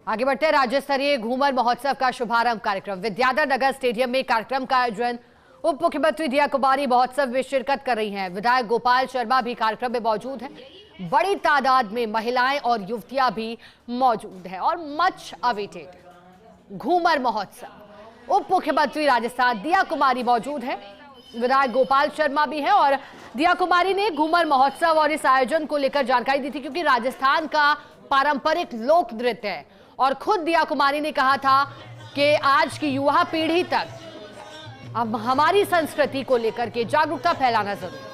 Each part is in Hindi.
आगे बढ़ते हैं। राज्य स्तरीय घूमर महोत्सव का शुभारंभ कार्यक्रम विद्याधर नगर स्टेडियम में कार्यक्रम का आयोजन। उप मुख्यमंत्री दिया कुमारी महोत्सव में शिरकत कर रही हैं। विधायक गोपाल शर्मा भी कार्यक्रम में मौजूद हैं। बड़ी तादाद में महिलाएं और युवतियां भी मौजूद हैं और मच अवेटेड घूमर महोत्सव। उप मुख्यमंत्री राजस्थान दिया कुमारी मौजूद है, विधायक गोपाल शर्मा भी हैं और दिया कुमारी ने घूमर महोत्सव और इस आयोजन को लेकर जानकारी दी थी, क्योंकि राजस्थान का पारंपरिक लोक नृत्य है और खुद दिया कुमारी ने कहा था कि आज की युवा पीढ़ी तक अब हमारी संस्कृति को लेकर के जागरूकता फैलाना जरूरी।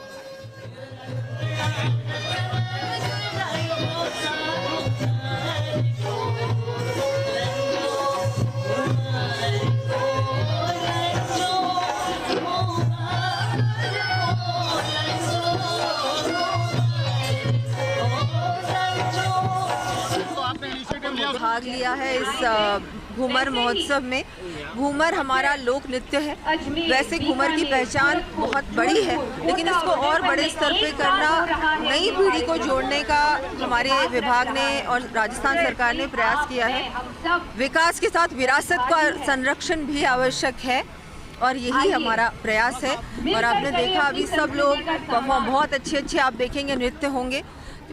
भाग लिया है इस घूमर महोत्सव में। घूमर हमारा लोक नृत्य है। वैसे घूमर की पहचान बहुत बड़ी है, लेकिन इसको और बड़े स्तर पे करना, नई पीढ़ी को जोड़ने का हमारे विभाग ने और राजस्थान सरकार ने प्रयास किया है। विकास के साथ विरासत का संरक्षण भी आवश्यक है और यही हमारा प्रयास है। और आपने देखा अभी सब लोग बहुत अच्छे आप देखेंगे नृत्य होंगे,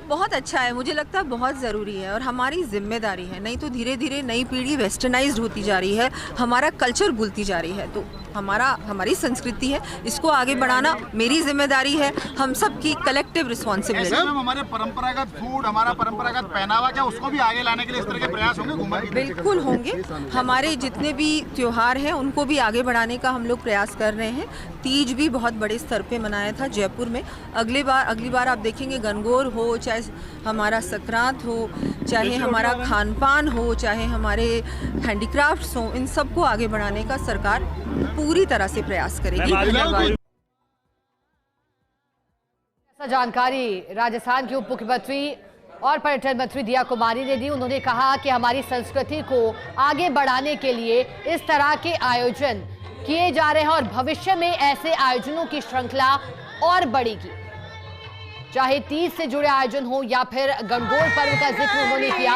बहुत अच्छा है। मुझे लगता है बहुत ज़रूरी है और हमारी जिम्मेदारी है, नहीं तो धीरे धीरे नई पीढ़ी वेस्टर्नाइज्ड होती जा रही है, हमारा कल्चर भूलती जा रही है। तो हमारी संस्कृति है, इसको आगे बढ़ाना मेरी जिम्मेदारी है, हम सब की कलेक्टिव रिस्पॉन्सिबिलिटी। हमारे परंपरागत फूड, हमारा परंपरागत पहनावा, क्या उसको भी आगे लाने के लिए इस तरह के प्रयास होंगे घूमर के? बिल्कुल होंगे। हमारे जितने भी त्योहार हैं उनको भी आगे बढ़ाने का हम लोग प्रयास कर रहे हैं। तीज भी बहुत बड़े स्तर पे मनाया था जयपुर में। अगली बार आप देखेंगे गणगौर हो, चाहे हमारा संक्रांत हो, चाहे हमारा खान पान हो, चाहे हमारे हैंडीक्राफ्ट्स हो, इन सबको आगे बढ़ाने का सरकार पूरी तरह से प्रयास करेगी। ऐसा जानकारी राजस्थान के उप मुख्यमंत्री और पर्यटन मंत्री दिया कुमारी ने दी। उन्होंने कहा कि हमारी संस्कृति को आगे बढ़ाने के लिए इस तरह के आयोजन किए जा रहे हैं और भविष्य में ऐसे आयोजनों की श्रृंखला और बढ़ेगी। चाहे तीज से जुड़े आयोजन हो या फिर गणगौर पर्व का जिक्र उन्होंने किया।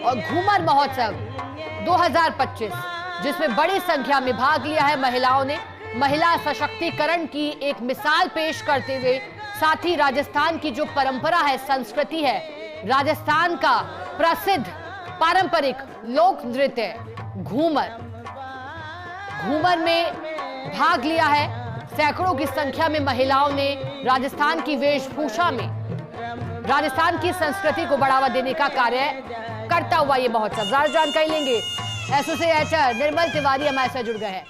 और घूमर महोत्सव 2025 जिसमें बड़ी संख्या में भाग लिया है महिलाओं ने, महिला सशक्तिकरण की एक मिसाल पेश करते हुए, साथ ही राजस्थान की जो परंपरा है, संस्कृति है, राजस्थान का प्रसिद्ध पारंपरिक लोक नृत्य घूमर में भाग लिया है। सैकड़ों की संख्या में महिलाओं ने राजस्थान की वेशभूषा में राजस्थान की संस्कृति को बढ़ावा देने का कार्य करता हुआ ये महोत्सव। ज्यादा जानकारी लेंगे एसोसिएटर निर्मल तिवारी हमारे साथ जुड़ गए हैं।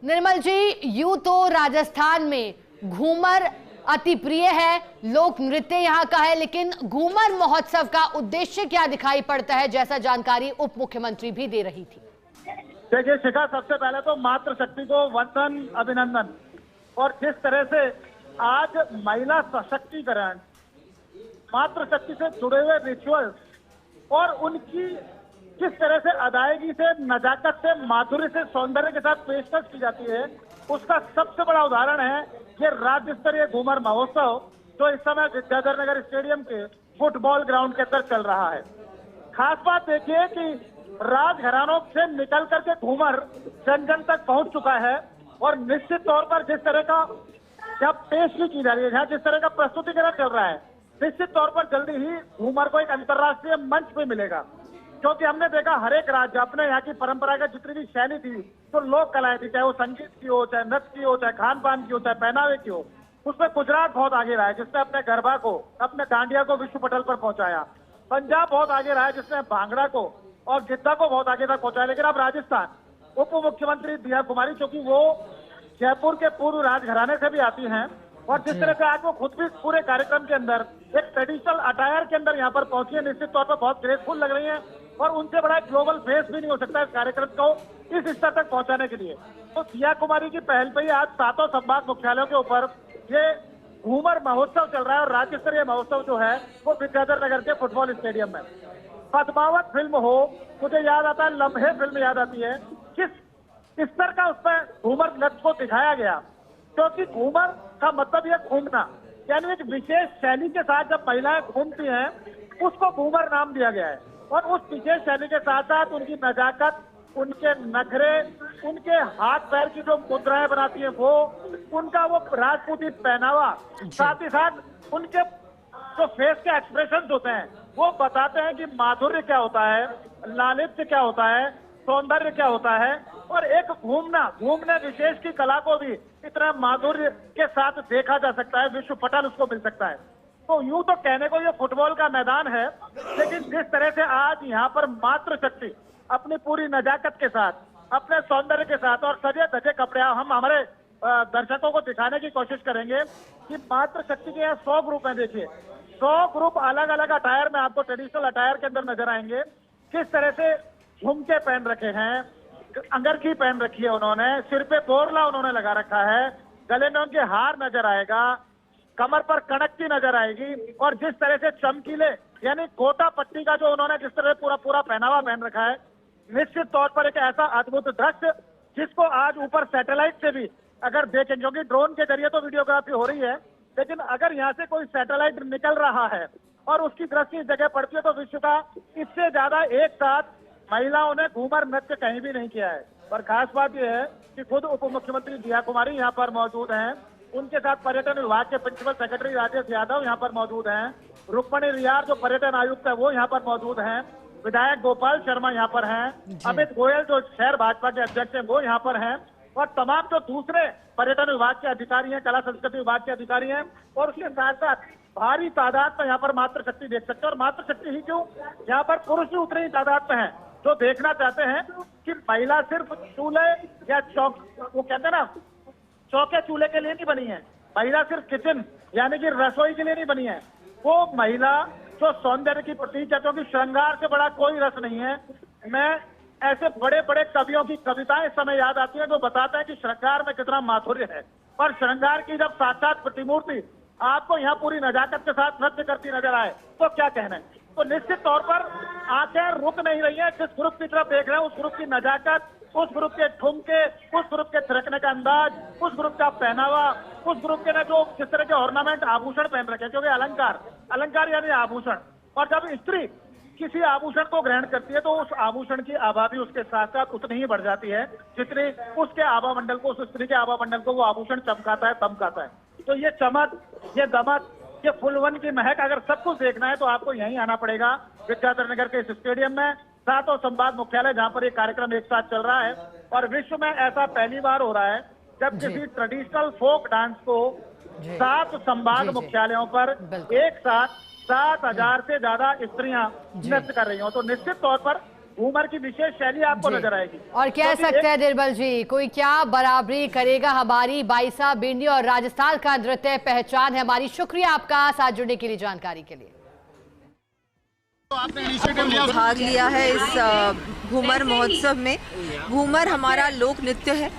निर्मल जी, यूं तो राजस्थान में घूमर अति प्रिय है, लोक नृत्य यहाँ का है, लेकिन घूमर महोत्सव का उद्देश्य क्या दिखाई पड़ता है, जैसा जानकारी उप मुख्यमंत्री भी दे रही थी? देखिए शिखा, सबसे पहले तो मातृशक्ति को वंदन, अभिनंदन। और जिस तरह से आज महिला सशक्तिकरण, मातृशक्ति से जुड़े हुए रिचुअल्स और उनकी किस तरह से अदायगी से, नजाकत से, माधुर्य से, सौंदर्य के साथ पेशकश की जाती है, उसका सबसे बड़ा उदाहरण है ये राज्य स्तरीय घूमर महोत्सव जो इस समय विद्याधर नगर स्टेडियम के फुटबॉल ग्राउंड के अंदर चल रहा है। खास बात देखिए कि राजघरानों से निकल करके घूमर जन जन तक पहुंच चुका है और निश्चित तौर पर जिस तरह का जब पेशगी की जा रही है, जिस तरह का प्रस्तुतिकरण चल रहा है, निश्चित तौर पर जल्दी ही घूमर को एक अंतर्राष्ट्रीय मंच पे मिलेगा। क्योंकि हमने देखा हर एक राज्य अपने यहाँ की परंपरागत जितनी भी शैली थी, तो लोक कलाएं थी, चाहे वो संगीत की हो, चाहे नृत्य की हो, चाहे खान पान की हो, चाहे पहनावे की हो, उसमें गुजरात बहुत आगे रहा है जिसने अपने गरबा को, अपने डांडिया को विश्व पटल पर पहुंचाया। पंजाब बहुत आगे रहा है जिसने भांगड़ा को और गिद्दा को बहुत आगे तक पहुंचाया। लेकिन अब राजस्थान, उप मुख्यमंत्री दिया कुमारी, क्योंकि वो जयपुर के पूर्व राजघराने से भी आती हैं और जिस तरह से आज वो खुद भी पूरे कार्यक्रम के अंदर एक ट्रेडिशनल अटायर के अंदर यहाँ पर पहुंची है, निश्चित तौर पर बहुत ग्रेसफुल लग रही है और उनसे बड़ा ग्लोबल फेस भी नहीं हो सकता इस कार्यक्रम को इस स्तर तक पहुंचाने के लिए। तो दिया कुमारी की पहल पे ही आज 7 संभाग मुख्यालयों के ऊपर ये घूमर महोत्सव चल रहा है और राज्य स्तरीय महोत्सव जो है वो विद्याधर नगर के फुटबॉल स्टेडियम में। पद्मावत फिल्म हो, मुझे याद आता है लम्हे फिल्म याद आती है, किस स्तर का उसमें घूमर नृत्य को दिखाया गया। क्योंकि घूमर का मतलब यह घूमना, यानी एक विशेष शैली के साथ जब महिलाएं घूमती हैं उसको घूमर नाम दिया गया है। और उस विशेष शैली के साथ साथ उनकी नजाकत, उनके नखरे, उनके हाथ पैर की जो मुद्राएं बनाती है वो, उनका वो राजपूती पहनावा, साथ ही साथ उनके जो फेस के एक्सप्रेशन होते हैं वो बताते हैं कि माधुर्य क्या होता है, लालित्य क्या होता है, सौंदर्य क्या होता है। और एक घूमने विशेष की कला को भी इतना माधुर्य के साथ देखा जा सकता है, विश्व पटल उसको मिल सकता है। तो यूं तो कहने को ये फुटबॉल का मैदान है, लेकिन जिस तरह से आज यहाँ पर मातृशक्ति अपनी पूरी नजाकत के साथ, अपने सौंदर्य के साथ और सजे धजे कपड़े, हम हमारे दर्शकों को दिखाने की कोशिश करेंगे कि मातृशक्ति के यहाँ 100 ग्रुप हैं। देखिए 100 ग्रुप अलग अलग अटायर में आपको ट्रेडिशनल अटायर के अंदर नजर आएंगे। किस तरह से झुमके पहन रखे हैं, अंगरखी पहन रखी है उन्होंने, सिर पे बोरला उन्होंने लगा रखा है, गले में उनके हार नजर आएगा, कमर पर कड़कती नजर आएगी, और जिस तरह से चमकीले यानी गोटा पट्टी का जो उन्होंने जिस तरह पूरा पहनावा पहन रखा है, निश्चित तौर पर एक ऐसा अद्भुत दृश्य जिसको आज ऊपर सैटेलाइट से भी अगर देखें, क्योंकि ड्रोन के जरिए तो वीडियोग्राफी हो रही है, लेकिन अगर यहाँ से कोई सैटेलाइट निकल रहा है और उसकी दृष्टि इस जगह पड़ती है तो विश्व का इससे ज्यादा एक साथ महिलाओं ने घूमर नृत्य कहीं भी नहीं किया है। पर खास बात यह है कि खुद उप मुख्यमंत्री दिया कुमारी यहाँ पर मौजूद हैं, उनके साथ पर्यटन विभाग के प्रिंसिपल सेक्रेटरी राजेश यादव यहाँ पर मौजूद हैं, रुक्मणी रियार जो पर्यटन आयुक्त है वो यहाँ पर मौजूद हैं, विधायक गोपाल शर्मा यहाँ पर हैं, अमित गोयल जो शहर भाजपा के अध्यक्ष हैं वो यहाँ पर हैं, और तमाम जो दूसरे पर्यटन विभाग के अधिकारी हैं, कला संस्कृति विभाग के अधिकारी हैं, और उसके साथ साथ भारी तादाद में यहाँ पर मातृशक्ति देख सकते हैं। और मातृशक्ति ही क्यों, यहाँ पर पुरुष भी उतनी ही तादाद में हैं जो देखना चाहते हैं कि महिला सिर्फ चूल्हे या चौक, वो कहते हैं ना चौके चूल्हे के लिए नहीं बनी है, महिला सिर्फ किचन यानी कि रसोई के लिए नहीं बनी है, वो महिला जो सौंदर्य की प्रतीक है, क्योंकि श्रृंगार से बड़ा कोई रस नहीं है। मैं ऐसे बड़े बड़े कवियों की कविताएं इस समय याद आती हैं जो बताता है कि श्रृंगार में कितना माधुर्य है, पर श्रृंगार की जब साक्षात प्रतिमूर्ति आपको यहाँ पूरी नजाकत के साथ नृत्य करती नजर आए तो क्या कहना है। तो निश्चित तौर पर आंखें रुक नहीं रही है, जिस ग्रुप की तरफ देख रहे हैं उस ग्रुप की नजाकत, उस ग्रुप के ठुमके, उस ग्रुप के थिरकने का अंदाज, उस ग्रुप का पहनावा, उस ग्रुप के ना जो जिस तरह के ऑर्नामेंट आभूषण पहन रखे हैं, क्योंकि अलंकार यानी आभूषण, और जब स्त्री किसी आभूषण को ग्रहण करती है तो उस आभूषण की आभा भी उसके साथ साथ उतनी ही बढ़ जाती है जितनी उसके आभा मंडल को, उस स्त्री के आभा मंडल को वो आभूषण चमकाता है, दमकाता है। तो ये चमक, ये दमक, ये फुलवन की महक अगर सब कुछ देखना है तो आपको यहीं आना पड़ेगा विद्याधर नगर के इस स्टेडियम में, सातों संवाद मुख्यालय जहां पर ये कार्यक्रम एक साथ चल रहा है। और विश्व में ऐसा पहली बार हो रहा है जब किसी ट्रेडिशनल फोक डांस को 7 संवाद मुख्यालयों पर एक साथ 7,000 से ज्यादा स्त्रियां नृत्य कर रही हो, तो निश्चित तौर पर घूमर की विशेष शैली आपको नजर आएगी। और कह सकते हैं निर्मल जी, कोई क्या बराबरी करेगा हमारी बाईसा, बिंडी और राजस्थान का नृत्य पहचान है हमारी। शुक्रिया आपका साथ जुड़ने के लिए, जानकारी के लिए। तो आपने इनिशिएटिव लिया, भाग लिया है इस घूमर महोत्सव में। घूमर हमारा लोक नृत्य है,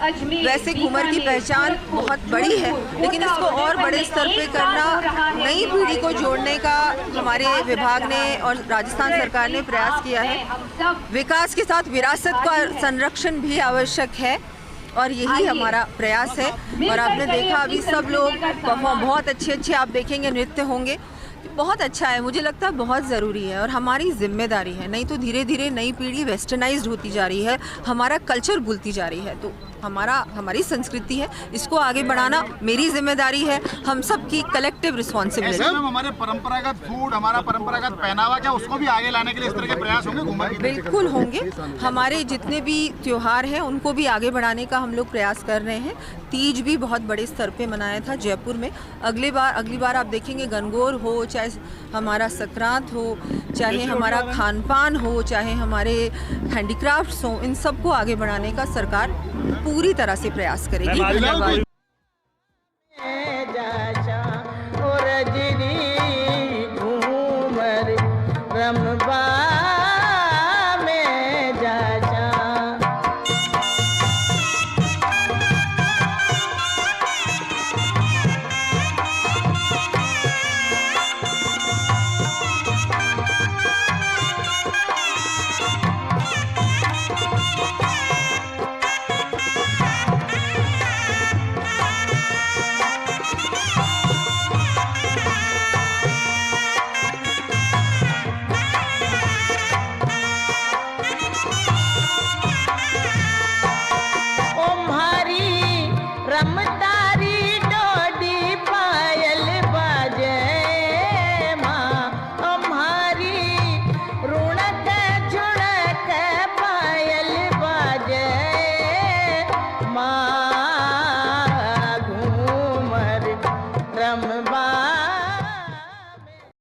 वैसे घूमर की पहचान बहुत बड़ी है, लेकिन इसको और बड़े स्तर पे करना, नई पीढ़ी को जोड़ने का हमारे विभाग ने और राजस्थान सरकार ने प्रयास किया है। विकास के साथ विरासत का संरक्षण भी आवश्यक है और यही हमारा प्रयास है। और आपने देखा अभी सब लोग बहुत अच्छे आप देखेंगे नृत्य होंगे, बहुत अच्छा है, मुझे लगता है बहुत ज़रूरी है और हमारी जिम्मेदारी है। नहीं तो धीरे धीरे नई पीढ़ी वेस्टर्नाइज्ड होती जा रही है, हमारा कल्चर भूलती जा रही है। तो हमारी संस्कृति है, इसको आगे बढ़ाना मेरी जिम्मेदारी है, हम सब की कलेक्टिव रिस्पॉन्सिबिलिटी। हमारे परंपरागत फूड, हमारा परंपरागत पहनावा, क्या उसको भी आगे लाने के लिए इस तरह के प्रयास होंगे घूमर की? बिल्कुल होंगे, हमारे जितने भी त्योहार हैं उनको भी आगे बढ़ाने का हम लोग प्रयास कर रहे हैं। तीज भी बहुत बड़े स्तर पे मनाया था जयपुर में, अगली बार आप देखेंगे गणगौर हो, चाहे हमारा संक्रांत हो, चाहे हमारा खान पान हो, चाहे हमारे हैंडीक्राफ्ट्स हो, इन सबको आगे बढ़ाने का सरकार पूरी तरह से प्रयास करेगी।